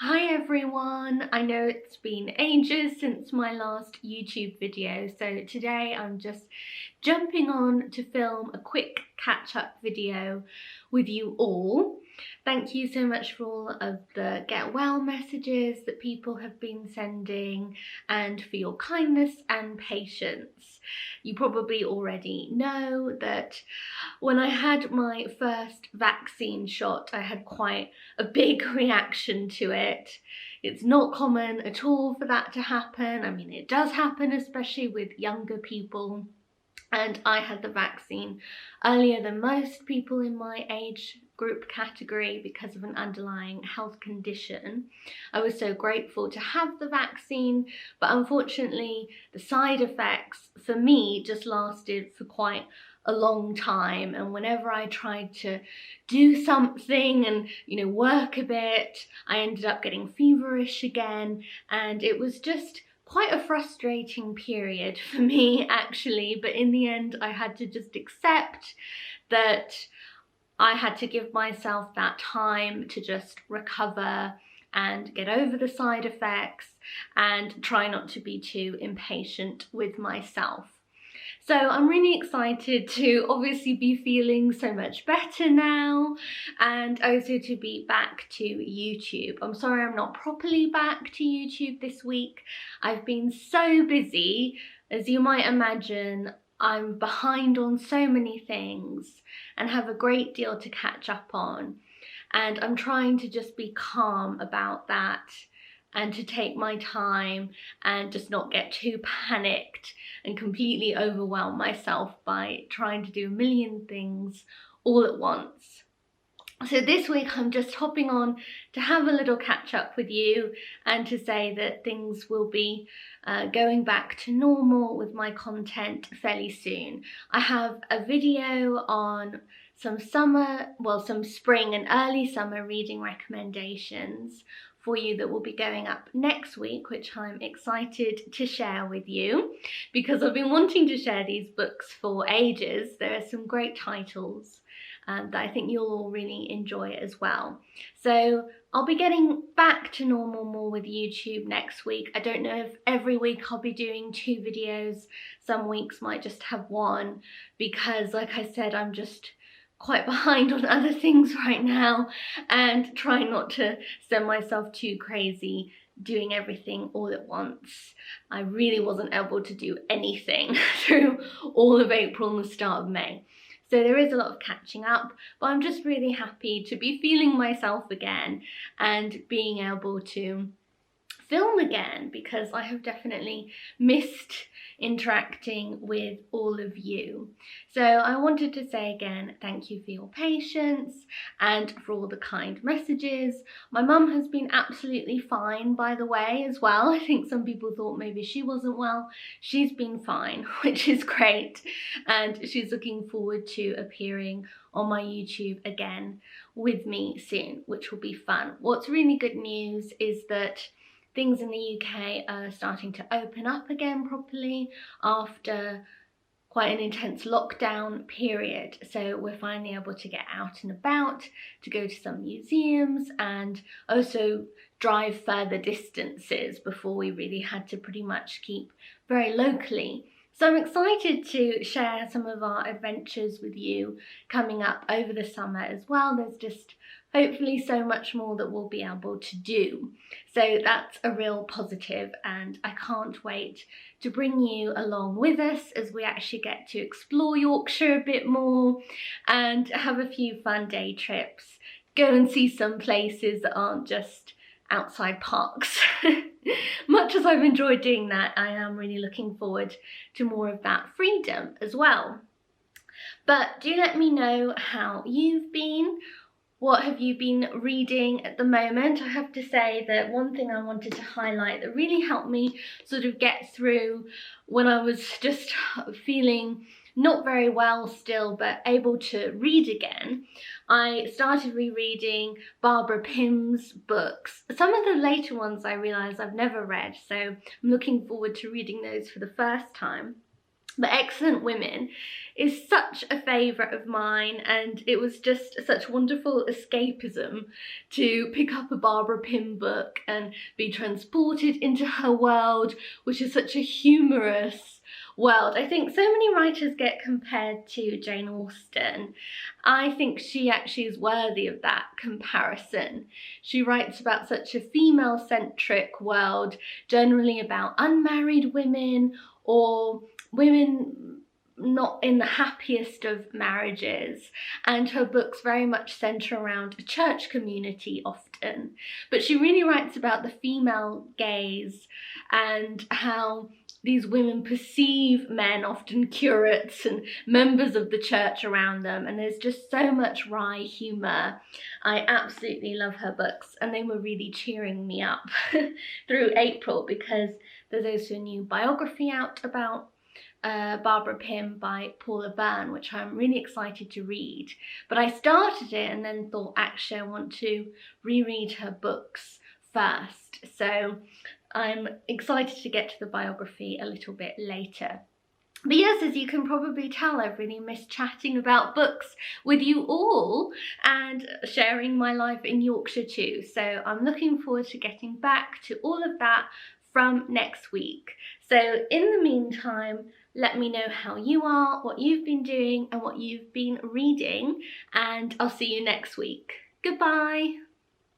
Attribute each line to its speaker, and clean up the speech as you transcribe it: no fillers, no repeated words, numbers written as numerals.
Speaker 1: Hi everyone! I know it's been ages since my last YouTube video, so today I'm just jumping on to film a quick catch-up video with you all. Thank you so much for all of the get well messages that people have been sending and for your kindness and patience. You probably already know that when I had my first vaccine shot, I had quite a big reaction to it. It's not common at all for that to happen. I mean, it does happen, especially with younger people. And I had the vaccine earlier than most people in my age group category because of an underlying health condition. I was so grateful to have the vaccine, but unfortunately the side effects for me just lasted for quite a long time, and whenever I tried to do something and work a bit, I ended up getting feverish again, and it was just quite a frustrating period for me actually, but in the end I had to just accept that I had to give myself that time to just recover and get over the side effects and try not to be too impatient with myself. So I'm really excited to obviously be feeling so much better now, and also to be back to YouTube. I'm sorry I'm not properly back to YouTube this week. I've been so busy. As you might imagine, I'm behind on so many things and have a great deal to catch up on. And I'm trying to just be calm about that and to take my time and just not get too panicked and completely overwhelm myself by trying to do a million things all at once. So this week I'm just hopping on to have a little catch up with you and to say that things will be going back to normal with my content fairly soon. I have a video on some spring and early summer reading recommendations for you that will be going up next week, which I'm excited to share with you because I've been wanting to share these books for ages. There are some great titles that I think you'll all really enjoy as well. So I'll be getting back to normal more with YouTube next week. I don't know if every week I'll be doing 2 videos. Some weeks might just have 1 because, like I said, I'm just quite behind on other things right now and trying not to send myself too crazy doing everything all at once. I really wasn't able to do anything through all of April and the start of May. So there is a lot of catching up, but I'm just really happy to be feeling myself again and being able to film again because I have definitely missed interacting with all of you. So I wanted to say again, thank you for your patience and for all the kind messages. My mum has been absolutely fine, by the way, as well. I think some people thought maybe she wasn't well. She's been fine, which is great, and she's looking forward to appearing on my YouTube again with me soon, which will be fun. What's really good news is that things in the UK are starting to open up again properly after quite an intense lockdown period. So we're finally able to get out and about, to go to some museums and also drive further distances before we really had to pretty much keep very locally. So I'm excited to share some of our adventures with you coming up over the summer as well. There's just hopefully so much more that we'll be able to do. So that's a real positive, and I can't wait to bring you along with us as we actually get to explore Yorkshire a bit more and have a few fun day trips, go and see some places that aren't just outside parks. Much as I've enjoyed doing that, I am really looking forward to more of that freedom as well. But do let me know how you've been. What have you been reading at the moment? I have to say that one thing I wanted to highlight that really helped me sort of get through when I was just feeling not very well still, but able to read again, I started rereading Barbara Pym's books. Some of the later ones I realised I've never read, so I'm looking forward to reading those for the first time. But Excellent Women is such a favourite of mine, and it was just such wonderful escapism to pick up a Barbara Pym book and be transported into her world, which is such a humorous world. I think so many writers get compared to Jane Austen. I think she actually is worthy of that comparison. She writes about such a female-centric world, generally about unmarried women or women not in the happiest of marriages, and her books very much centre around a church community often. But she really writes about the female gaze and how these women perceive men, often curates and members of the church around them, and there's just so much wry humour. I absolutely love her books, and they were really cheering me up through April, because there's also a new biography out about Barbara Pym by Paula Byrne, which I'm really excited to read. But I started it and then thought, actually, I want to reread her books first. So I'm excited to get to the biography a little bit later. But yes, as you can probably tell, I've really missed chatting about books with you all and sharing my life in Yorkshire too. So I'm looking forward to getting back to all of that from next week. So in the meantime, let me know how you are, what you've been doing and what you've been reading, and I'll see you next week. Goodbye.